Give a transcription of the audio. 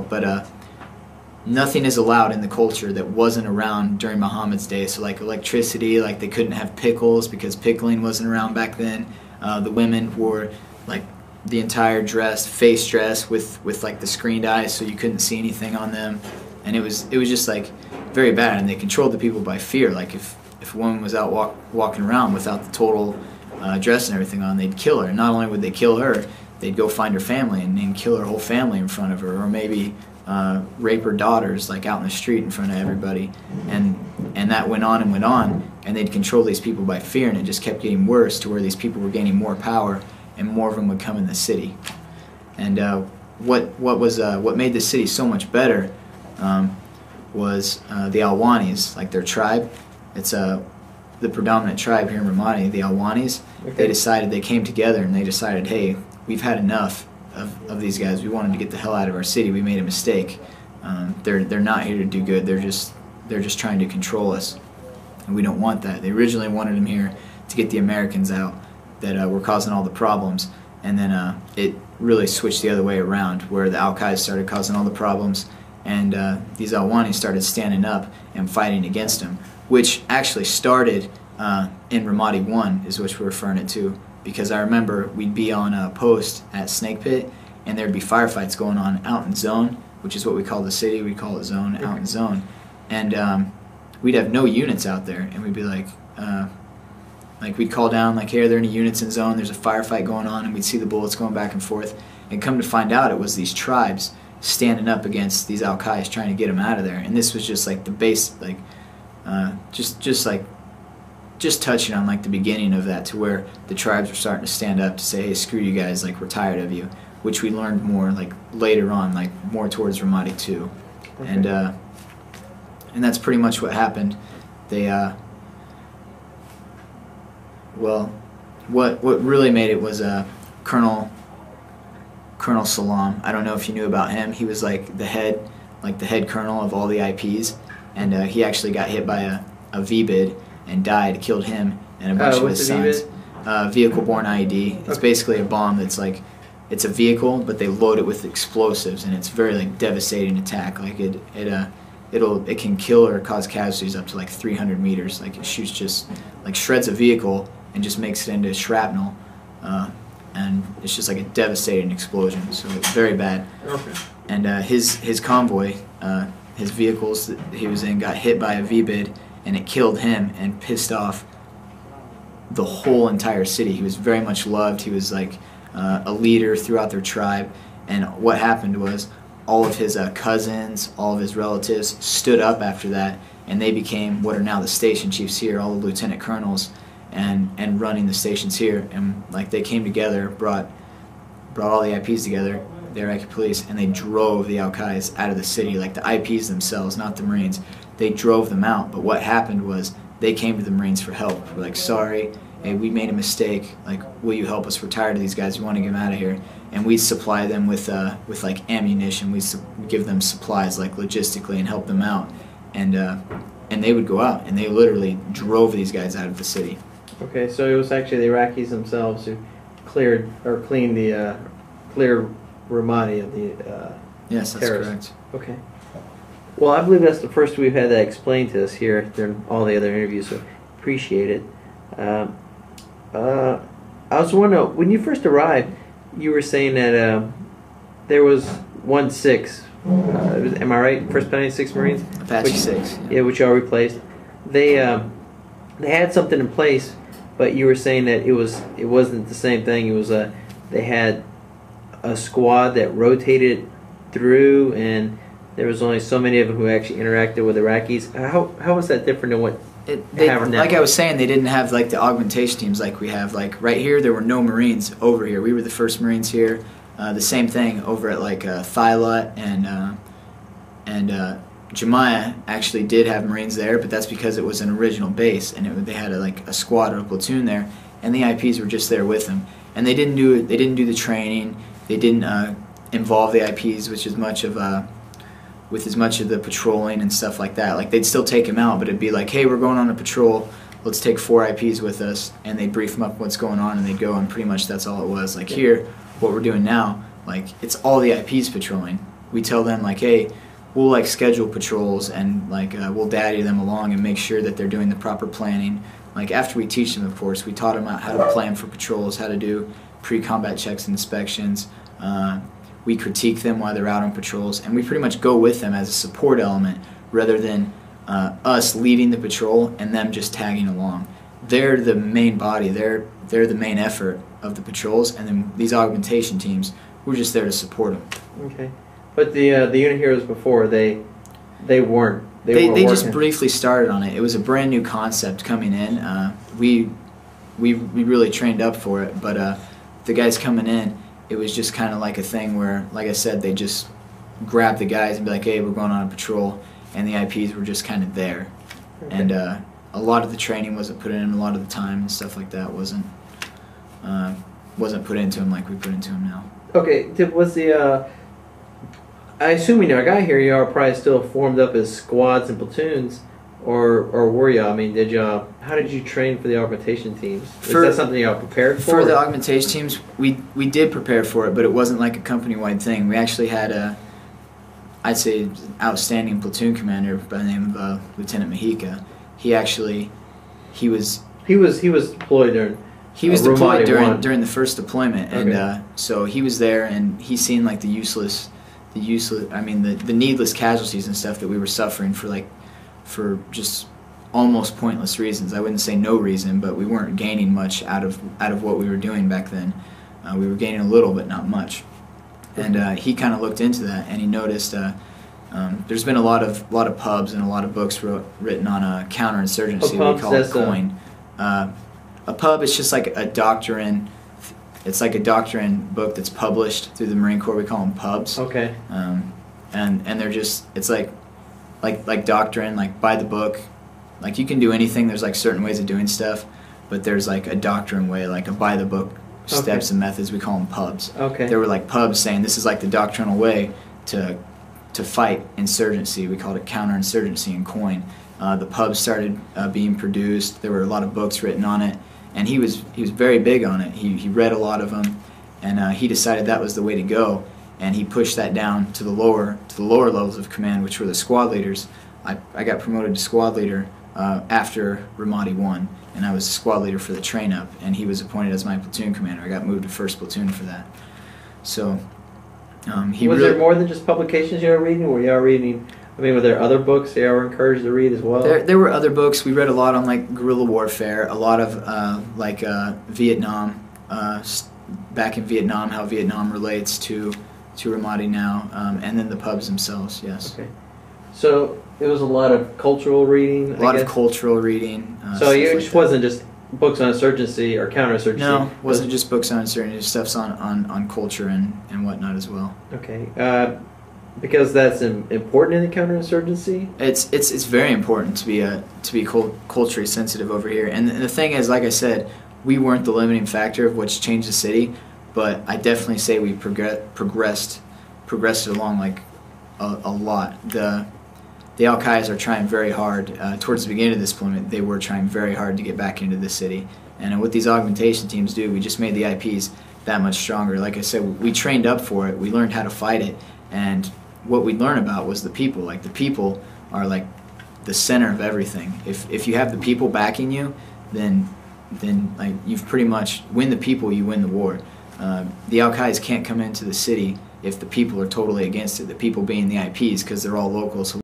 but nothing is allowed in the culture that wasn't around during Muhammad's day. So like electricity, like they couldn't have pickles because pickling wasn't around back then. The women wore like the entire face dress with like the screened eyes, so you couldn't see anything on them, and it was just like very bad. And they controlled the people by fear. Like if a woman was out walking around without the total dress and everything on, they'd kill her. And not only would they kill her, they'd go find her family and kill her whole family in front of her, or maybe rape her daughters like out in the street in front of everybody. And that went on, and they'd control these people by fear, and it just kept getting worse to where these people were gaining more power, and more of them would come in the city. And what made the city so much better was the Alwanis, like their tribe. It's the predominant tribe here in Ramadi, the Alwanis. Okay. They came together and they decided, hey, we've had enough of these guys. We want them to get the hell out of our city. We made a mistake. They're not here to do good. They're just trying to control us, and we don't want that. They originally wanted them here to get the Americans out that were causing all the problems, and then it really switched the other way around, where the Al-Qaeda started causing all the problems, and these Alwanis started standing up and fighting against them, which actually started in Ramadi 1, is which we're referring it to, because I remember we'd be on a post at Snake Pit, and there'd be firefights going on out in Zone, which is what we call the city. We call it Zone, out in Zone, and we'd have no units out there, and we'd be like we'd call down, like, hey, are there any units in Zone? There's a firefight going on, and we'd see the bullets going back and forth, and come to find out it was these tribes standing up against these Al-Qaeda trying to get them out of there. And this was just like the base, like just touching on like the beginning of that, to where the tribes were starting to stand up to say, hey, screw you guys, like, we're tired of you, which we learned more like later on, like more towards Ramadi 2. Okay. And that's pretty much what happened. They well, what really made it was Colonel Salam. I don't know if you knew about him. He was like the head colonel of all the IPs, and he actually got hit by a VBID and died. Killed him and a bunch of his sons. Vehicle-borne IED. It's basically a bomb that's like, it's a vehicle, but they load it with explosives, and it's very like devastating attack. Like it can kill or cause casualties up to like 300 meters. Like it shoots, just like shreds a vehicle and just makes it into shrapnel, and it's just like a devastating explosion. So it's very bad. Okay. And his convoy, his vehicles that he was in, got hit by a VBID, and it killed him and pissed off the whole entire city. He was very much loved. He was like a leader throughout their tribe. And what happened was, all of his cousins, all of his relatives stood up after that, and they became what are now the station chiefs here, all the lieutenant colonels, and running the stations here. And like they came together, brought all the IPs together, the Iraqi police, and they drove the Al-Qaeda out of the city. Like the IPs themselves, not the Marines, they drove them out. But what happened was, they came to the Marines for help. We're like, sorry, hey, we made a mistake. Like, will you help us? We're tired of these guys. We want to get them out of here. And we'd supply them with like ammunition. We'd give them supplies, like logistically, and help them out. And they would go out, and they literally drove these guys out of the city. Okay, so it was actually the Iraqis themselves who cleared Ramadi of the yes, that's terrorists. Correct. Okay. Well, I believe that's the first we've had that explained to us here during all the other interviews, so appreciate it. I was wondering, when you first arrived, you were saying that there was 1-6. Am I right? First Battalion 6 Marines? Apache 6. Yeah, which y'all replaced. They had something in place, but you were saying that it wasn't the same thing. It was they had a squad that rotated through, and there was only so many of them who actually interacted with Iraqis. How was that different than what they have now? Like I was saying, they didn't have like the augmentation teams like we have. Like right here, there were no Marines over here. We were the first Marines here. The same thing over at like Thylat and Jemiah actually did have Marines there, but that's because it was an original base, and they had like a squad or a platoon there, and the IPs were just there with them. And they didn't do the training. They didn't involve the IPs with as much of the patrolling and stuff like that. Like they'd still take them out, but it'd be like, hey, we're going on a patrol. Let's take 4 IPs with us, and they'd brief them up what's going on, and they'd go, and pretty much that's all it was. Like here, what we're doing now, like it's all the IPs patrolling. we tell them like, hey, we'll like schedule patrols and like we'll daddy them along and make sure that they're doing the proper planning. Like after we teach them, of course, we taught them how to plan for patrols, how to do pre-combat checks and inspections. We critique them while they're out on patrols, and we pretty much go with them as a support element rather than us leading the patrol and them just tagging along. They're the main body. They're the main effort of the patrols, and then these augmentation teams, we're just there to support them. Okay, but the unit heroes before they weren't. They just briefly started on it. It was a brand new concept coming in. We really trained up for it, but the guys coming in, it was just kind of like a thing where, like I said, they just grab the guys and be like, hey, we're going on a patrol, and the IPs were just kind of there. Okay. And a lot of the training wasn't put in, a lot of the time and stuff like that wasn't put into them like we put into them now. Okay, was the I assume when you got here, you are probably still formed up as squads and platoons, or were you? I mean, how did you train for the augmentation teams? Is that something you all prepared for? For the augmentation teams, we did prepare for it, but it wasn't like a company-wide thing. We actually had I'd say, outstanding platoon commander by the name of Lieutenant Mahika. He was deployed during. He was deployed during the first deployment, and okay. So he was there, and he seen like the needless casualties and stuff that we were suffering for just almost pointless reasons. I wouldn't say no reason, but we weren't gaining much out of what we were doing back then. We were gaining a little, but not much. And he kind of looked into that, and he noticed there's been a lot of pubs and a lot of books written on counterinsurgency. We call it COIN. A pub is just like a doctrine. It's like a doctrine book that's published through the Marine Corps. We call them pubs. Okay. And they're just, it's like doctrine, like by the book. Like you can do anything. There's like certain ways of doing stuff, but there's like a doctrine way, like a by the book steps and methods. We call them pubs. Okay. There were like pubs saying this is like the doctrinal way to fight insurgency. We called it counterinsurgency in COIN. The pubs started being produced. There were a lot of books written on it, and he was very big on it. He read a lot of them, and he decided that was the way to go. And he pushed that down to the lower levels of command, which were the squad leaders. I got promoted to squad leader after Ramadi 1, and I was squad leader for the train up, and he was appointed as my platoon commander. I got moved to 1st platoon for that. So was there more than just publications you were reading? Were you all reading? I mean, were there other books you were encouraged to read as well? There were other books. We read a lot on like guerrilla warfare, a lot of Vietnam, back in Vietnam, how Vietnam relates to Ramadi now, and then the pubs themselves. Yes. Okay. So it was a lot of cultural reading. A lot of cultural reading. So it just wasn't just books on insurgency or counterinsurgency. No, it wasn't just books on insurgency. Stuff's on culture and whatnot as well. Okay. Because that's important in the counterinsurgency. It's very important to be culturally sensitive over here. And the thing is, like I said, we weren't the limiting factor of what's changed the city, but I definitely say we progressed it along like a lot. The Al-Qaeda are trying very hard. Towards the beginning of this deployment, they were trying very hard to get back into the city. And what these augmentation teams do, we just made the IPs that much stronger. Like I said, we trained up for it. We learned how to fight it. And what we learned about was the people. Like the people are like the center of everything. If you have the people backing you, then like you've pretty much win the people, you win the war. The Al-Qaeda can't come into the city if the people are totally against it. The people being the IPs, because they're all local. So